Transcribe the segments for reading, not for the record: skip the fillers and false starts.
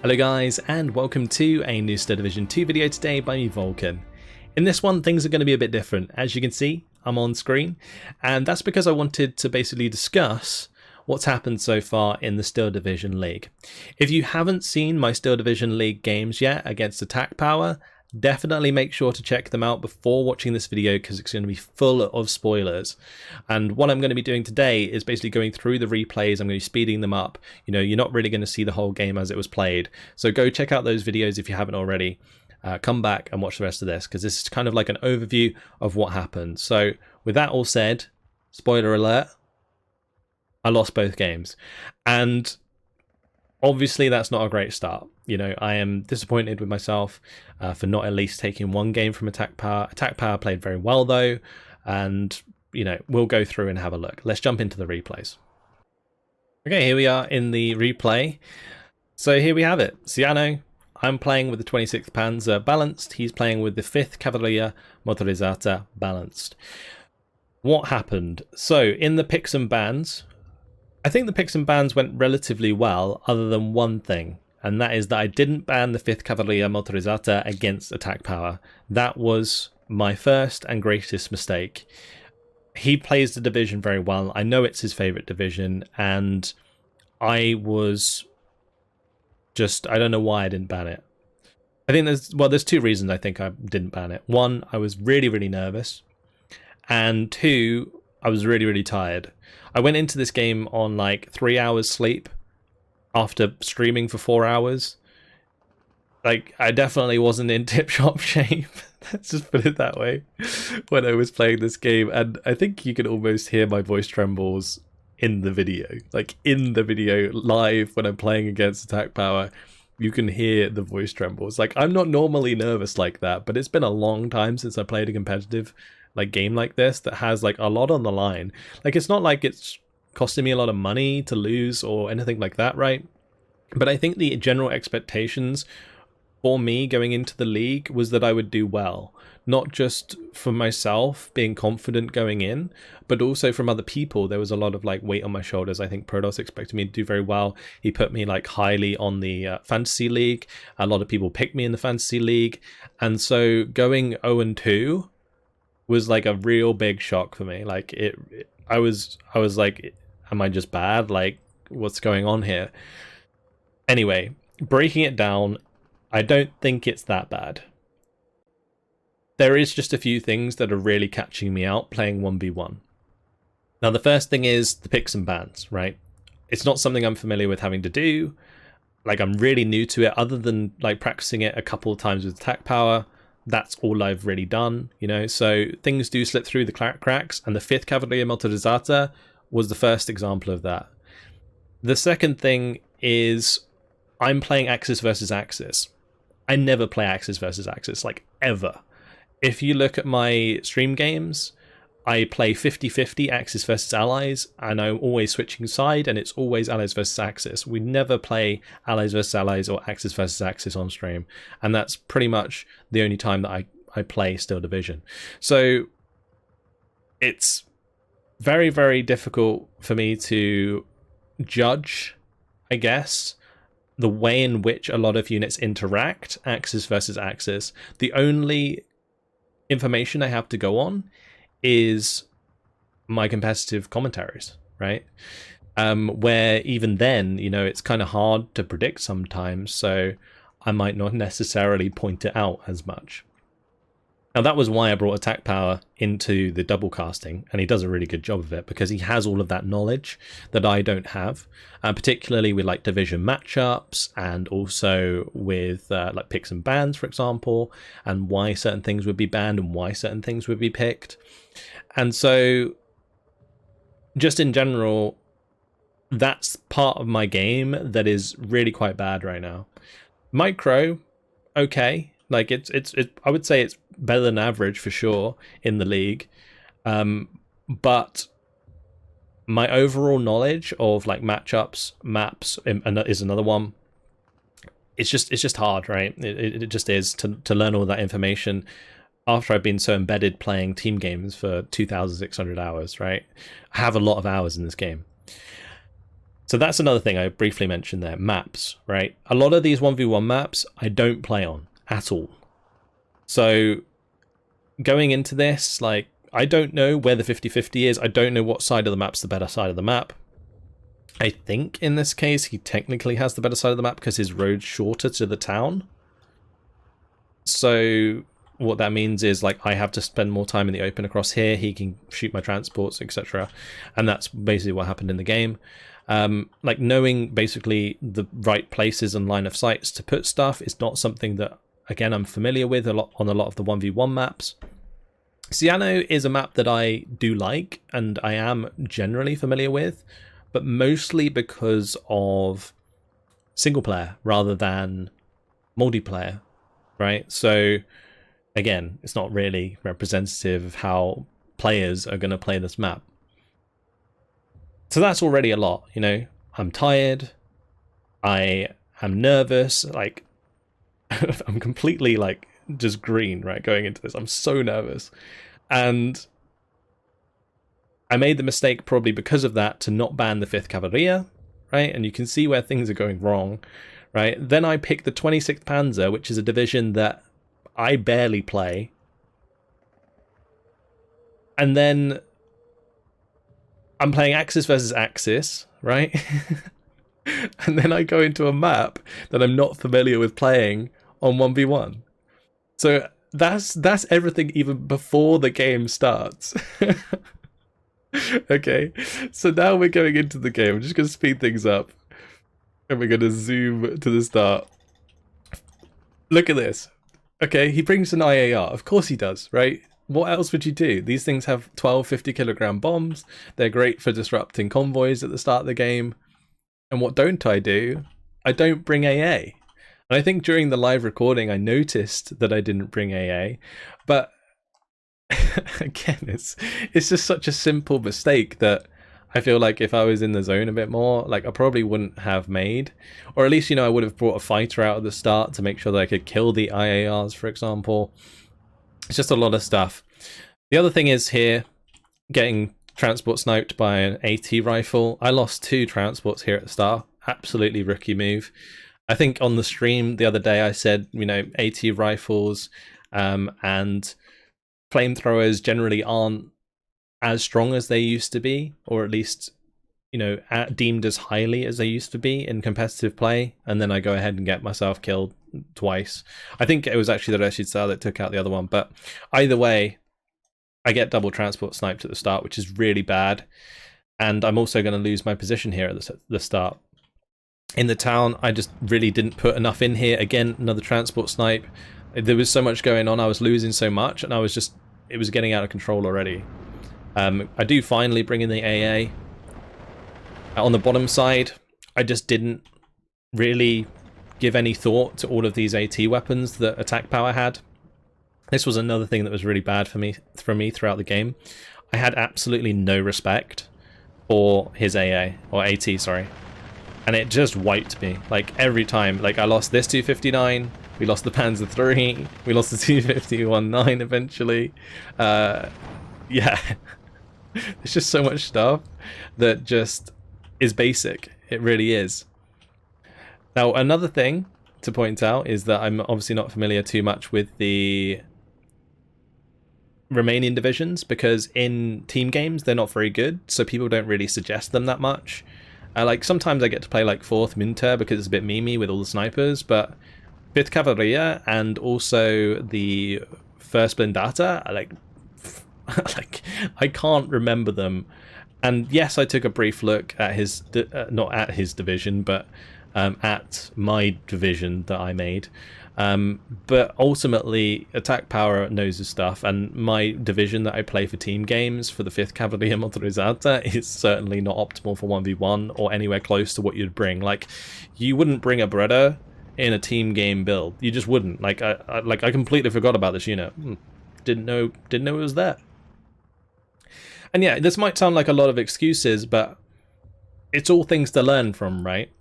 Hello guys, and welcome to a new Star Division 2 video today by me, Vulcan. In this one, things are going to be a bit different. As you can see, I'm on screen, and that's because I wanted to basically discuss what's happened so far in the Steel Division League. If you haven't seen my Steel Division League games yet against Attack Power, definitely make sure to check them out before watching this video because it's going to be full of spoilers. And what I'm going to be doing today is basically going through the replays. I'm going to be speeding them up. You know, you're not really going to see the whole game as it was played. So go check out those videos if you haven't already. Come back and watch the rest of this because this is kind of like an overview of what happened. So with that all said, spoiler alert, I lost both games. And obviously that's not a great start. You know, I am disappointed with myself for not at least taking one game from Attack Power. Attack Power played very well though, and you know, we'll go through and have a look. Let's jump into the replays. Okay, here we are in the replay. So here we have it. Ciano, I'm playing with the 26th Panzer balanced. He's playing with the 5th Cavalleria Motorizzata balanced. What happened? So in the picks and bans, I think the picks and bans went relatively well, other than one thing, and that is that I didn't ban the 5th Cavalleria Motorizzata against Attack Power. That was my first and greatest mistake. He plays the division very well. I know it's his favourite division, and I was just, I don't know why I didn't ban it. I think there's two reasons I think I didn't ban it. One, I was really nervous, and two, I was really tired. I went into this game on like 3 hours sleep after streaming for 4 hours. Like, I definitely wasn't in tip-top shape. Let's just put it that way when I was playing this game. And I think you can almost hear my voice trembles in the video. Like, in the video live when I'm playing against Attack Power, you can hear the voice trembles. Like, I'm not normally nervous like that, but it's been a long time since I played a competitive like game like this that has like a lot on the line. Like, it's not like it's costing me a lot of money to lose or anything like that, right? But I think the general expectations for me going into the league was that I would do well, not just for myself being confident going in, but also from other people. There was a lot of like weight on my shoulders. I think Prodos expected me to do very well. He put me like highly on the fantasy league. A lot of people picked me in the fantasy league, and so going 0-2 was like a real big shock for me. Like I was like, am I just bad? Like, what's going on here? Anyway, breaking it down, I don't think it's that bad. There is just a few things that are really catching me out playing 1v1. Now, the first thing is the picks and bans, right? It's not something I'm familiar with having to do. Like, I'm really new to it, other than like practicing it a couple of times with Attack Power. That's all I've really done, you know, so things do slip through the cracks, and the 5th Cavalleria Motorizzata was the first example of that. The second thing is I'm playing Axis versus Axis. I never play Axis versus Axis, like, ever. If you look at my stream games, I play 50-50 Axis versus Allies, and I'm always switching side, and it's always Allies versus Axis. We never play Allies versus Allies or Axis versus Axis on stream, and that's pretty much the only time that I play Steel Division. So it's very difficult for me to judge, I guess, the way in which a lot of units interact, Axis versus Axis. The only information I have to go on is my competitive commentaries, right? Where even then, you know, it's kind of hard to predict sometimes, so I might not necessarily point it out as much. Now, that was why I brought Attack Power into the double casting, and he does a really good job of it because he has all of that knowledge that I don't have, particularly with like division matchups, and also with like picks and bans, for example, and why certain things would be banned and why certain things would be picked. And so just in general, that's part of my game that is really quite bad right now. Micro, okay. Like it's I would say it's better than average for sure in the league. But my overall knowledge of like matchups, maps is another one. It's just hard, right? It just is to learn all that information after I've been so embedded playing team games for 2,600 hours, right? I have a lot of hours in this game. So that's another thing I briefly mentioned there, maps, right? A lot of these 1v1 maps I don't play on at all. So going into this, like, I don't know where the 50-50 is. I don't know what side of the map's the better side of the map. I think in this case he technically has the better side of the map because his road's shorter to the town. So what that means is, like, I have to spend more time in the open across here. He can shoot my transports, etc. And that's basically what happened in the game. Like, knowing basically the right places and line of sights to put stuff is not something that, again, I'm familiar with a lot on a lot of the 1v1 maps. Ciano is a map that I do like and I am generally familiar with, but mostly because of single player rather than multiplayer, right? So again, it's not really representative of how players are going to play this map. So that's already a lot, you know. I'm tired, I am nervous, like I'm completely like just green, right, going into this. I'm so nervous. And I made the mistake, probably because of that, to not ban the 5th Cavalleria, right? And you can see where things are going wrong, right? Then I picked the 26th Panzer, which is a division that I barely play. And then I'm playing Axis versus Axis, right? And then I go into a map that I'm not familiar with playing on 1v1. So that's everything even before the game starts. Okay, so now we're going into the game. I'm just going to speed things up. And we're going to zoom to the start. Look at this. Okay, he brings an IAR. Of course he does, right? What else would you do? These things have 12 50-kilogram bombs. They're great for disrupting convoys at the start of the game. And what don't I do? I don't bring AA. And I think during the live recording, I noticed that I didn't bring AA. But again, it's just such a simple mistake that I feel like if I was in the zone a bit more, like, I probably wouldn't have made. Or at least, you know, I would have brought a fighter out at the start to make sure that I could kill the IARs, for example. It's just a lot of stuff. The other thing is here, getting transport sniped by an AT rifle. I lost 2 transports here at the start. Absolutely rookie move. I think on the stream the other day I said, you know, AT rifles and flamethrowers generally aren't as strong as they used to be, or at least, you know, deemed as highly as they used to be in competitive play. And then I go ahead and get myself killed twice. I think it was actually the Rashid Sar that took out the other one, but either way, I get double transport sniped at the start, which is really bad. And I'm also going to lose my position here at the start. In the town, I just really didn't put enough in here. Again, another transport snipe. There was so much going on, I was losing so much, and it was getting out of control already. I do finally bring in the AA. On the bottom side, I just didn't really give any thought to all of these AT weapons that Attack Power had. This was another thing that was really bad for me throughout the game. I had absolutely no respect for his AA, or AT, sorry. And it just wiped me, like, every time. Like, I lost this 259, we lost the Panzer III, we lost the 250-19 eventually. Yeah, there's just so much stuff that just is basic. It really is. Now, another thing to point out is that I'm obviously not familiar too much with the Romanian divisions, because in team games they're not very good, so people don't really suggest them that much. Like, sometimes I get to play like 4th Minter because it's a bit memey with all the snipers, but 5th Cavalleria and also the 1st Blindata, like I can't remember them. And yes, I took a brief look at his, not at his division, but at my division that I made. But ultimately, Attack Power knows his stuff, and my division that I play for team games for the 5th Cavalleria Motorizata is certainly not optimal for 1v1 or anywhere close to what you'd bring. Like, you wouldn't bring a Breda in a team game build. You just wouldn't. Like, I completely forgot about this unit. Didn't know it was there. And yeah, this might sound like a lot of excuses, but it's all things to learn from, right?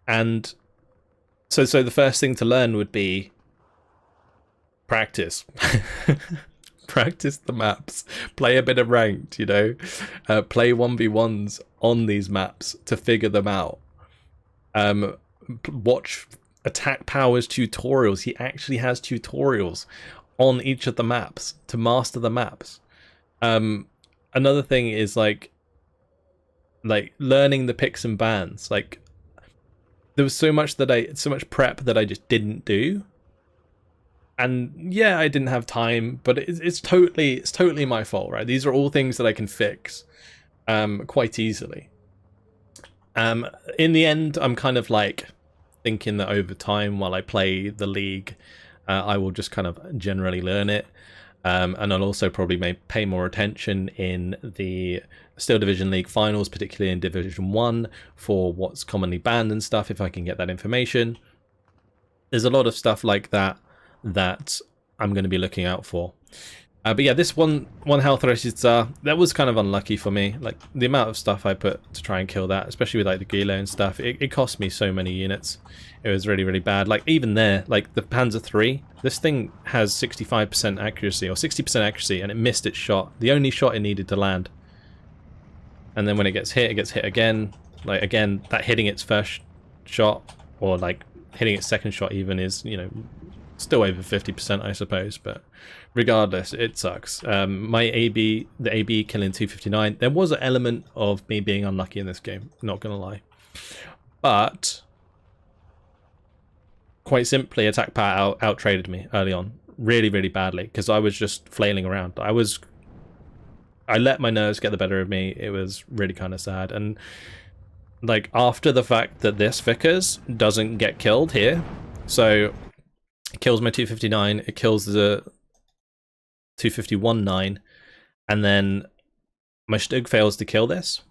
And so the first thing to learn would be practice. practice the maps, play a bit of ranked, play 1v1s on these maps to figure them out. Watch Attack Power's tutorials. He actually has tutorials on each of the maps to master the maps. Another thing is like learning the picks and bans. Like, there was so much prep that I just didn't do. And yeah, I didn't have time, but it's totally my fault, right? These are all things that I can fix quite easily. In the end, I'm kind of like thinking that over time, while I play the league, I will just kind of generally learn it. And I'll also probably pay more attention in the Steel Division League finals, particularly in Division 1, for what's commonly banned and stuff, if I can get that information. There's a lot of stuff like that I'm going to be looking out for. But yeah, this one health Reshiza, that was kind of unlucky for me. Like, the amount of stuff I put to try and kill that, especially with like the Gilo and stuff, it cost me so many units. It was really, really bad. Like, even there, like the Panzer III, this thing has 65% accuracy, or 60% accuracy, and it missed its shot. The only shot it needed to land. And then when it gets hit again. Like, again, that hitting its first shot, or like hitting its second shot even, is, still over 50%, I suppose, but regardless, it sucks. The AB killing 259, there was an element of me being unlucky in this game, not gonna lie. But quite simply, Attack Power out-traded me early on, really, really badly, because I was just flailing around. I let my nerves get the better of me. It was really kind of sad. And like, after the fact that this Vickers doesn't get killed here, so it kills my 259, it kills the 251-9, and then my Stug fails to kill this.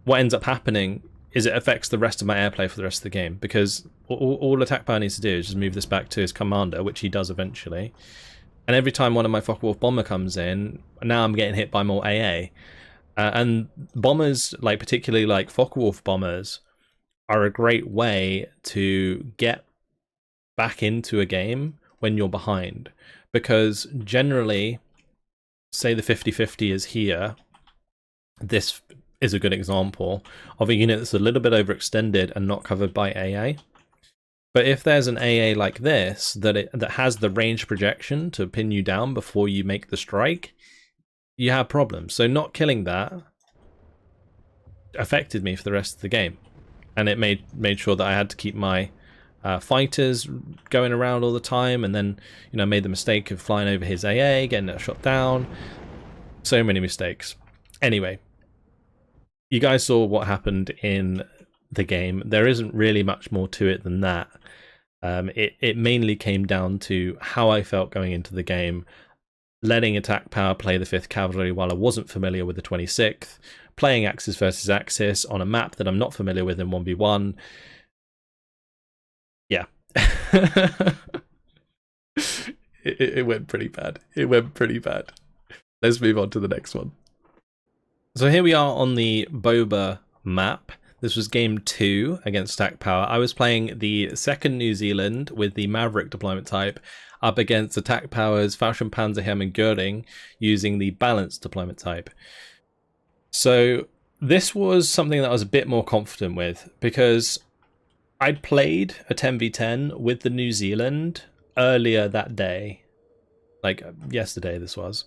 What ends up happening is it affects the rest of my airplay for the rest of the game, because all Attack Power needs to do is just move this back to his commander, which he does eventually. And every time one of my Focke-Wulf bomber comes in, now I'm getting hit by more AA. And bombers, like particularly like Focke-Wulf bombers, are a great way to get back into a game when you're behind, because generally, say the 50-50 is here, this is a good example of a unit that's a little bit overextended and not covered by AA. But if there's an AA like this that has the range projection to pin you down before you make the strike, you have problems. So not killing that affected me for the rest of the game, and it made sure that I had to keep my fighters going around all the time, and then made the mistake of flying over his AA, getting it shot down. So many mistakes. Anyway, you guys saw what happened in the game. There isn't really much more to it than that. It mainly came down to how I felt going into the game, letting Attack Power play the 5th Cavalry while I wasn't familiar with the 26th, playing Axis versus Axis on a map that I'm not familiar with in 1v1. Yeah. it went pretty bad. It went pretty bad. Let's move on to the next one. So here we are on the Boba map. This was game 2 against Attack Power. I was playing the 2nd New Zealand with the Maverick deployment type up against Attack Power's Falchion Panzerhermann Göring using the balanced deployment type. So this was something that I was a bit more confident with, because I'd played a 10v10 with the New Zealand earlier that day. Like yesterday this was.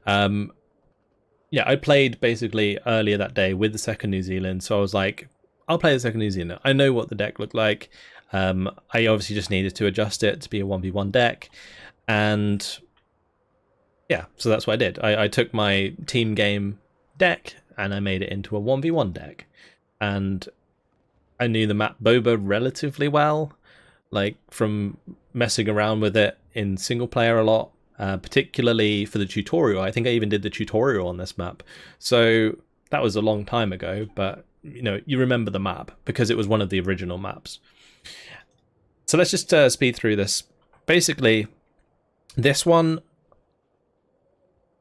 Yeah, I played basically earlier that day with the 2nd New Zealand, so I was like, I'll play the 2nd New Zealand. I know what the deck looked like. I obviously just needed to adjust it to be a 1v1 deck, and yeah, so that's what I did. I took my team game deck and I made it into a 1v1 deck, and I knew the map Boba relatively well, like from messing around with it in single player a lot. Particularly for the tutorial. I think I even did the tutorial on this map. So that was a long time ago, but you remember the map because it was one of the original maps. So let's just speed through this. Basically, this one,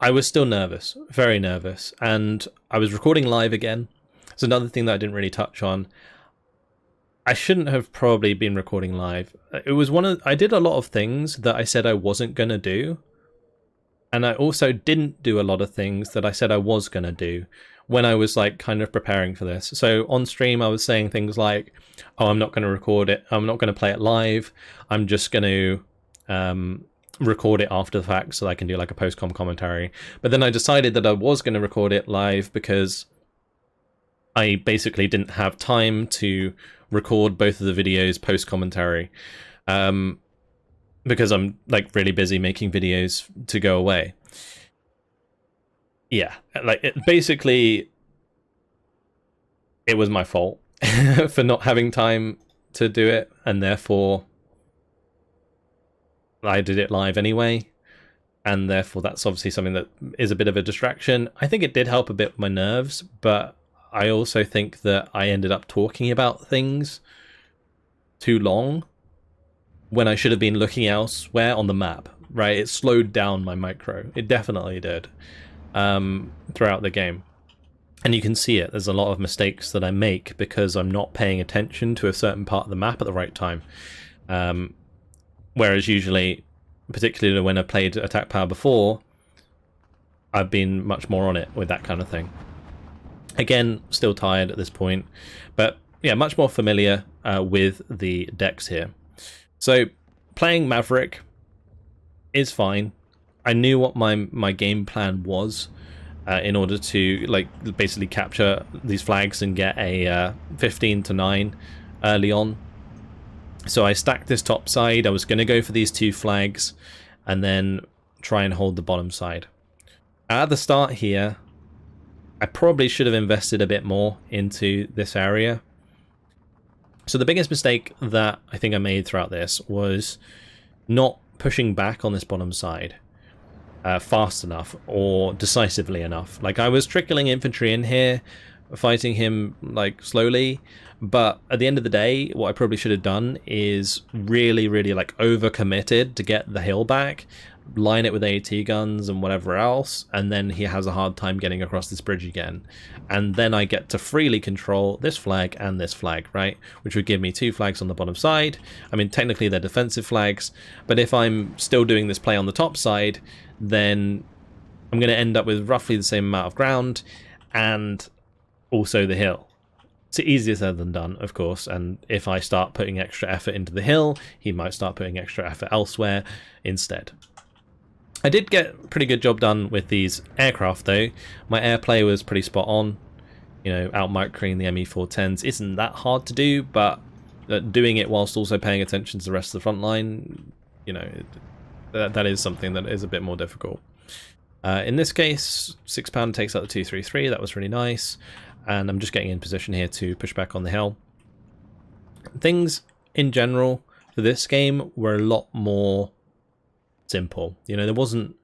I was still nervous, very nervous, and I was recording live again. It's another thing that I didn't really touch on. I shouldn't have probably been recording live. It was I did a lot of things that I said I wasn't going to do, And I also didn't do a lot of things that I said I was going to do when I was like kind of preparing for this. So on stream, I was saying things like, oh, I'm not going to record it. I'm not going to play it live. I'm just going to record it after the fact so I can do like a post-com commentary. But then I decided that I was going to record it live because I basically didn't have time to record both of the videos post-commentary. Because I'm like really busy making videos to go away. Yeah, like basically it was my fault for not having time to do it, and therefore I did it live anyway, and therefore that's obviously something that is a bit of a distraction. I think it did help a bit with my nerves, but I also think that I ended up talking about things too long when I should have been looking elsewhere on the map, right? It slowed down my micro. It definitely did throughout the game. And you can see it. There's a lot of mistakes that I make because I'm not paying attention to a certain part of the map at the right time. Whereas usually, particularly when I played Attack Power before, I've been much more on it with that kind of thing. Again, still tired at this point, but yeah, much more familiar with the decks here. So playing Maverick is fine. I knew what my game plan was in order to like basically capture these flags and get a 15-9 early on. So I stacked this top side. I was going to go for these 2 flags and then try and hold the bottom side. At the start here, I probably should have invested a bit more into this area. So the biggest mistake that I think I made throughout this was not pushing back on this bottom side fast enough or decisively enough. Like I was trickling infantry in here, fighting him like slowly, but at the end of the day, what I probably should have done is really like overcommitted to get the hill back, line it with AT guns and whatever else, and then he has a hard time getting across this bridge again. And then I get to freely control this flag and this flag, right? Which would give me 2 flags on the bottom side. I mean, technically they're defensive flags, but if I'm still doing this play on the top side, then I'm going to end up with roughly the same amount of ground and also the hill. It's easier said than done, of course, and if I start putting extra effort into the hill, he might start putting extra effort elsewhere instead. I did get a pretty good job done with these aircraft though. My airplay was pretty spot on. You know, out-microing the ME410s isn't that hard to do, but doing it whilst also paying attention to the rest of the front line, you know, that is something that is a bit more difficult. In this case, 6 pounder takes out the 233, that was really nice. And I'm just getting in position here to push back on the hill. Things in general for this game were a lot more simple. You know, there wasn't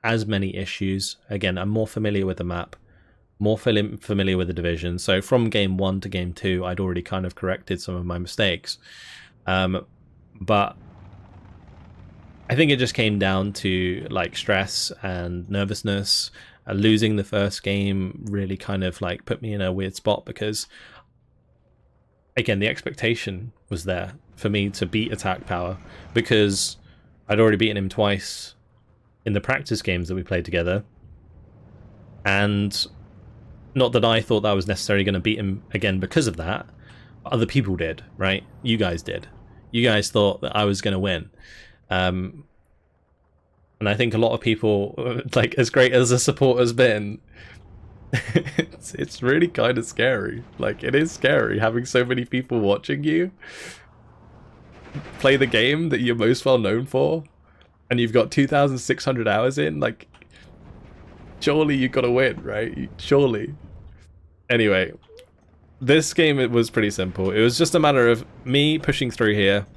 as many issues. Again, I'm more familiar with the map, more familiar with the division. So from game 1 to game 2, I'd already kind of corrected some of my mistakes. But I think it just came down to like stress and nervousness. Losing the first game really kind of like put me in a weird spot because, again, the expectation was there for me to beat Attack Power because I'd already beaten him twice in the practice games that we played together. And not that I thought that I was necessarily going to beat him again because of that. Other people did, right? You guys did. You guys thought that I was going to win. And I think a lot of people, like, as great as the support has been, it's really kind of scary. Like, it is scary having so many people watching you play the game that you're most well known for, and you've got 2,600 hours in. Like, surely you've got to win, right? Surely. Anyway, this game, it was pretty simple. It was just a matter of me pushing through here.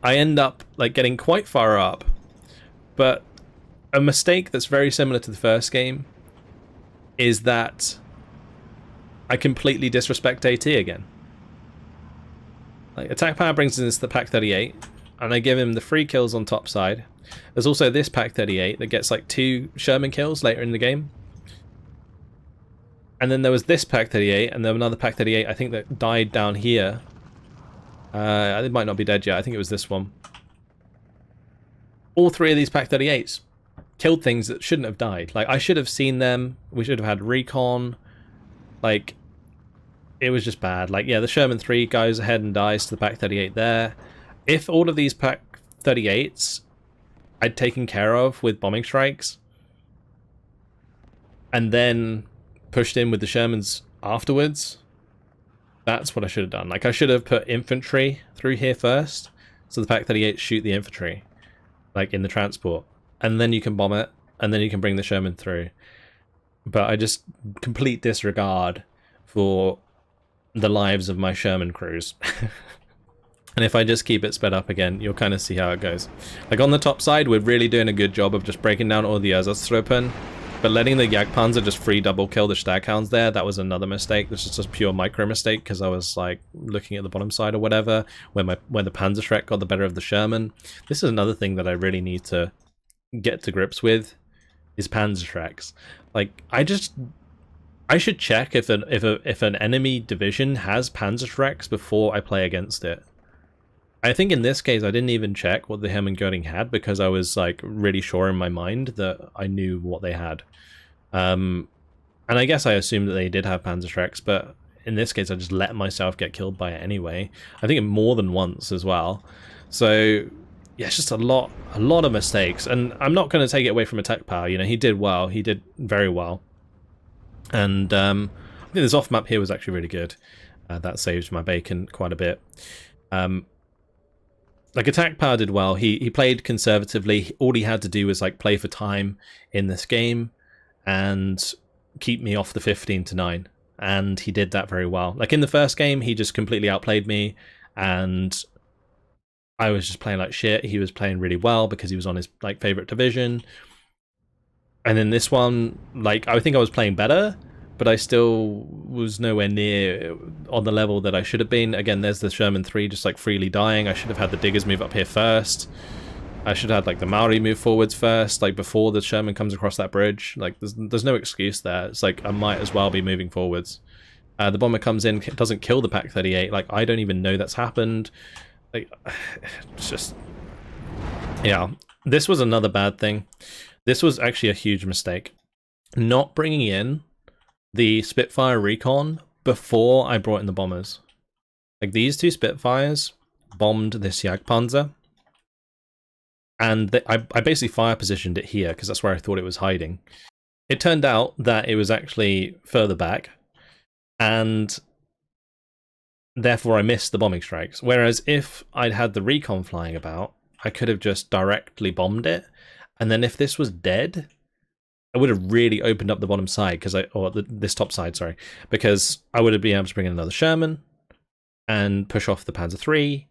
I end up, like, getting quite far up. But a mistake that's very similar to the first game is that I completely disrespect AT again. Like, Attack Power brings in the Pack 38, and I give him the 3 kills on top side. There's also this Pack 38 that gets like 2 Sherman kills later in the game. And then there was this Pack 38, and then another Pack 38 I think that died down here. It might not be dead yet, I think it was this one. All 3 of these Pack 38s killed things that shouldn't have died. Like, I should have seen them. We should have had recon. Like, it was just bad. Like, yeah, the Sherman 3 goes ahead and dies to the Pack 38 there. If all of these Pack 38s I'd taken care of with bombing strikes, and then pushed in with the Shermans afterwards, that's what I should have done. Like, I should have put infantry through here first, so the Pack 38 shoot the infantry, like in the transport, and then you can bomb it, and then you can bring the Sherman through. But I just complete disregard for the lives of my Sherman crews. And if I just keep it sped up again, you'll kind of see how it goes. Like, on the top side, we're really doing a good job of just breaking down all the Ersatztruppen, but letting the Jagdpanzer just free double kill the Staghounds there, that was another mistake. This is just pure micro mistake, because I was like looking at the bottom side or whatever, when the Panzerschreck got the better of the Sherman. This is another thing that I really need to get to grips with, is Panzerschrecks. Like, I should check if an enemy division has Panzerschrecks before I play against it. I think in this case I didn't even check what the Hemmengöring had, because I was like really sure in my mind that I knew what they had. And I guess I assumed that they did have Panzerschrecks, but in this case I just let myself get killed by it anyway. I think more than once as well. So yeah, it's just a lot of mistakes, and I'm not going to take it away from attack power. You know, he did well, he did very well, and I think this off map here was actually really good. That saved my bacon quite a bit. Like, attack power did well. He played conservatively. All he had to do was like play for time in this game and keep me off the 15-9, and he did that very well. Like, in the first game, he just completely outplayed me, and I was just playing like shit. He was playing really well because he was on his like favorite division. And in this one, like, I think I was playing better, but I still was nowhere near on the level that I should have been. Again, there's the Sherman 3 just like freely dying. I should have had the diggers move up here first. I should have had like the Maori move forwards first, like before the Sherman comes across that bridge. Like, there's no excuse there. It's like I might as well be moving forwards. The bomber comes in, doesn't kill the Pack 38. Like, I don't even know that's happened. Like, it's just, yeah. This was another bad thing. This was actually a huge mistake. Not bringing in the Spitfire recon before I brought in the bombers. Like, these two Spitfires bombed this Jagdpanzer, and I basically fire positioned it here because that's where I thought it was hiding. It turned out that it was actually further back, and therefore I missed the bombing strikes. Whereas if I'd had the recon flying about, I could have just directly bombed it, and then if this was dead, I would have really opened up the bottom side, this top side, sorry, because I would have been able to bring in another Sherman and push off the Panzer III,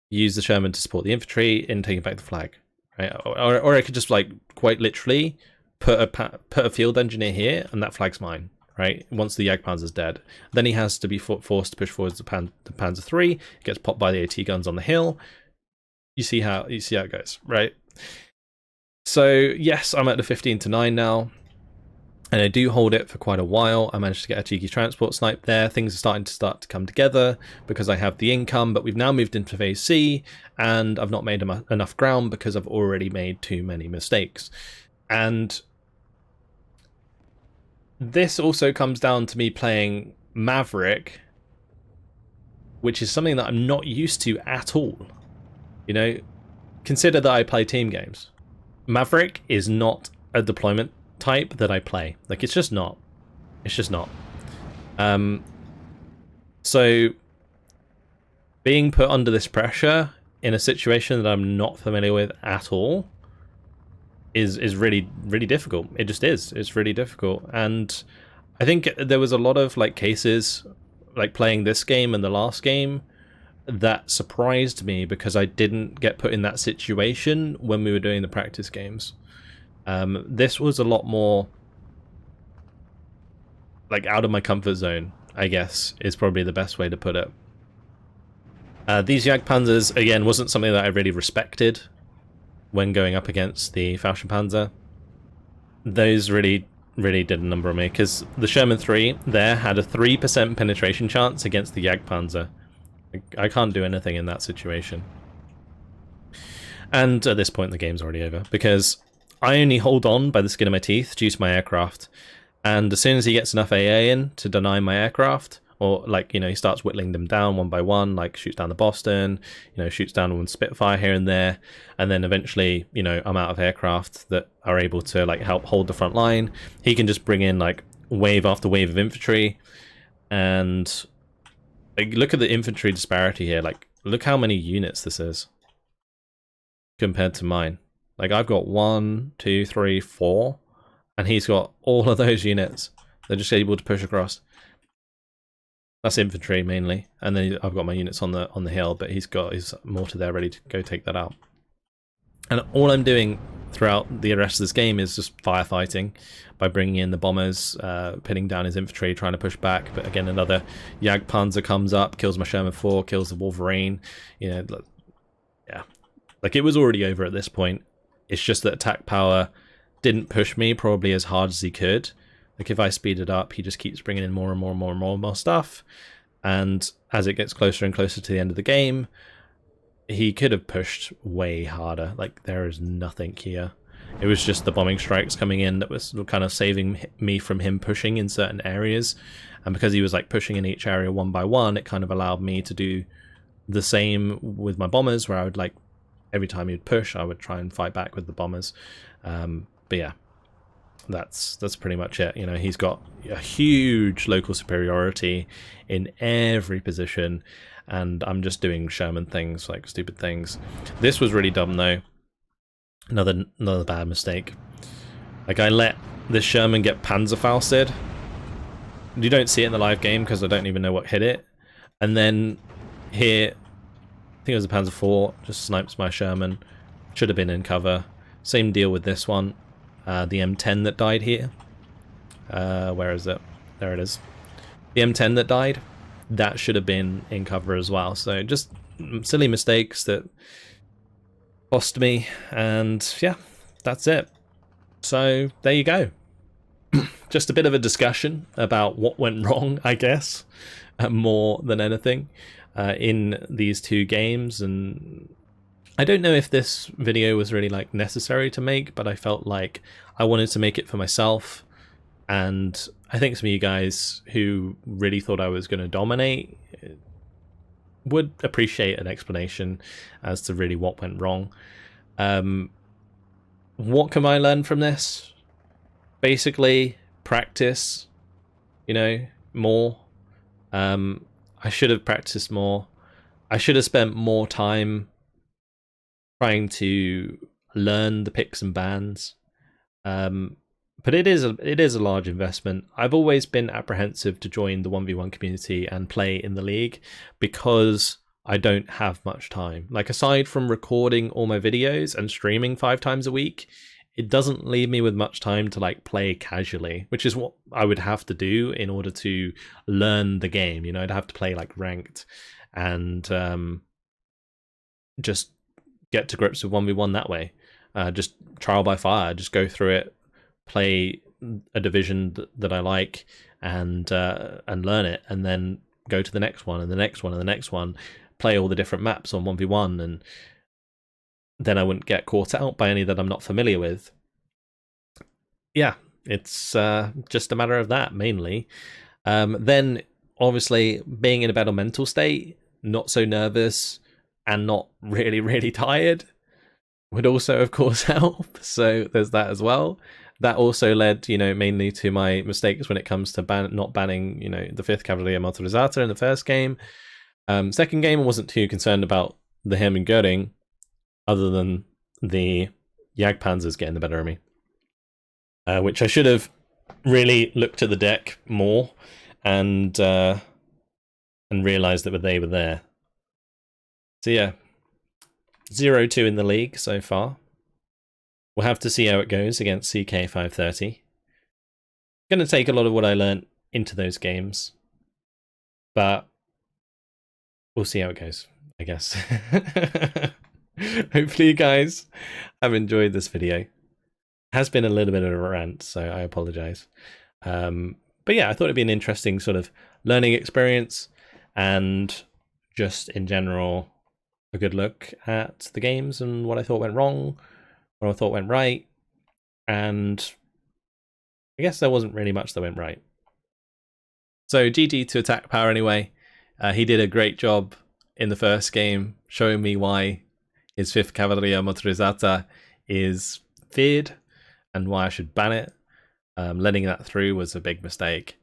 use the Sherman to support the infantry in taking back the flag, right? Or I could just like quite literally put a field engineer here, and that flag's mine, right? Once the Jagdpanzer's dead, then he has to be forced to push forwards the Panzer III. It gets popped by the AT guns on the hill. You see how it goes, right? So yes, I'm at the 15-9 now, and I do hold it for quite a while. I managed to get a cheeky transport snipe there. Things are starting to come together because I have the income, but we've now moved into phase C, and I've not made enough ground because I've already made too many mistakes. And this also comes down to me playing Maverick, which is something that I'm not used to at all. You know, consider that I play team games. Maverick is not a deployment type that I play. Like, it's just not. It's just not. So being put under this pressure in a situation that I'm not familiar with at all is really, really difficult. It just is. It's really difficult. And I think there was a lot of like cases, like playing this game and the last game, that surprised me because I didn't get put in that situation when we were doing the practice games. This was a lot more like out of my comfort zone, I guess, is probably the best way to put it. These Jagdpanzers, again, wasn't something that I really respected when going up against the Fallschirmpanzer. Those really did a number on me, because the Sherman 3 there had a 3% penetration chance against the Jagdpanzer. I can't do anything in that situation. And at this point the game's already over, because I only hold on by the skin of my teeth due to my aircraft. And as soon as he gets enough AA in to deny my aircraft, or like, you know, he starts whittling them down one by one, like shoots down the Boston, you know, shoots down one Spitfire here and there, and then eventually, you know, I'm out of aircraft that are able to like help hold the front line. He can just bring in like wave after wave of infantry, and like, look at the infantry disparity here. Like, look how many units this is compared to mine. Like, I've got 1, 2, 3, 4, and he's got all of those units. They're just able to push across. That's infantry mainly, and then I've got my units on the hill, but he's got his mortar there ready to go take that out. And all I'm doing throughout the rest of this game is just firefighting by bringing in the bombers, pinning down his infantry, trying to push back. But again, another Jagdpanzer comes up, kills my Sherman 4, kills the Wolverine. You know, yeah, like it was already over at this point. It's just that attack power didn't push me probably as hard as he could. Like if I speed it up, he just keeps bringing in more and more and more and more and more stuff. And as it gets closer and closer to the end of the game, he could have pushed way harder. Like there is nothing here. It was just the bombing strikes coming in that was kind of saving me from him pushing in certain areas. And because he was like pushing in each area one by one, it kind of allowed me to do the same with my bombers, where I would like every time he'd push, I would try and fight back with the bombers. But yeah. That's pretty much it. You know, he's got a huge local superiority in every position, and I'm just doing Sherman things, like stupid things. This was really dumb though. Another bad mistake. Like I let this Sherman get Panzerfausted. You don't see it in the live game because I don't even know what hit it. And then here, I think it was a Panzer IV, just snipes my Sherman. Should have been in cover. Same deal with this one. The M10 that died here. Where is it? There it is. The M10 that died, that should have been in cover as well. So just silly mistakes that cost me, and yeah, that's it. So there you go. Just a bit of a discussion about what went wrong, I guess, more than anything, in these two games. And I don't know if this video was really like necessary to make, but I felt like I wanted to make it for myself. And I think some of you guys who really thought I was going to dominate would appreciate an explanation as to really what went wrong. What can I learn from this? Basically, practice, you know, more. I should have practiced more. I should have spent more time trying to learn the picks and bans, but it is a large investment. I've always been apprehensive to join the 1v1 community and play in the league because I don't have much time. Like aside from recording all my videos and streaming 5 times a week, it doesn't leave me with much time to like play casually, which is what I would have to do in order to learn the game. You know, I'd have to play like ranked and just get to grips with 1v1 that way. Just trial by fire, just go through it, play a division that I like, and learn it, and then go to the next one and the next one and the next one, play all the different maps on 1v1, and then I wouldn't get caught out by any that I'm not familiar with. Yeah, it's just a matter of that mainly. Then obviously being in a better mental state, not so nervous, and not really, really tired would also, of course, help. So there's that as well. That also led, you know, mainly to my mistakes when it comes to not banning, you know, the 5th Cavalier Motorizzato in the first game. Second game, I wasn't too concerned about the Hermann Göring, other than the Jagdpanzers getting the better of me, which I should have really looked at the deck more and realised that they were there. So yeah, 0-2 in the league so far. We'll have to see how it goes against CK530. Going to take a lot of what I learned into those games, but we'll see how it goes, I guess. Hopefully you guys have enjoyed this video. It has been a little bit of a rant, so I apologize. But yeah, I thought it'd be an interesting sort of learning experience, and just in general, a good look at the games and what I thought went wrong, what I thought went right. and I guess there wasn't really much that went right. So GG to Attack Power anyway. He did a great job in the first game, showing me why his 5th Cavalleria Motorizzata is feared and why I should ban it. Letting that through was a big mistake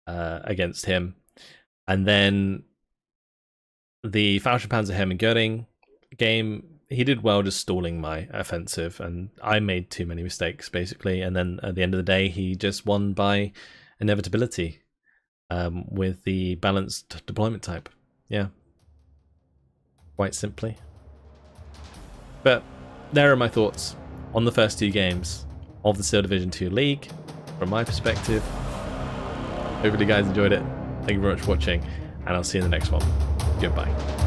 against him. And then the Fallschirmpanzer Hermann-Göring game, he did well just stalling my offensive, and I made too many mistakes basically. And then at the end of the day, he just won by inevitability with the balanced deployment type. Yeah, quite simply. But there are my thoughts on the first 2 games of the Steel Division 2 League from my perspective. Hopefully you guys enjoyed it. Thank you very much for watching, and I'll see you in the next one. Goodbye.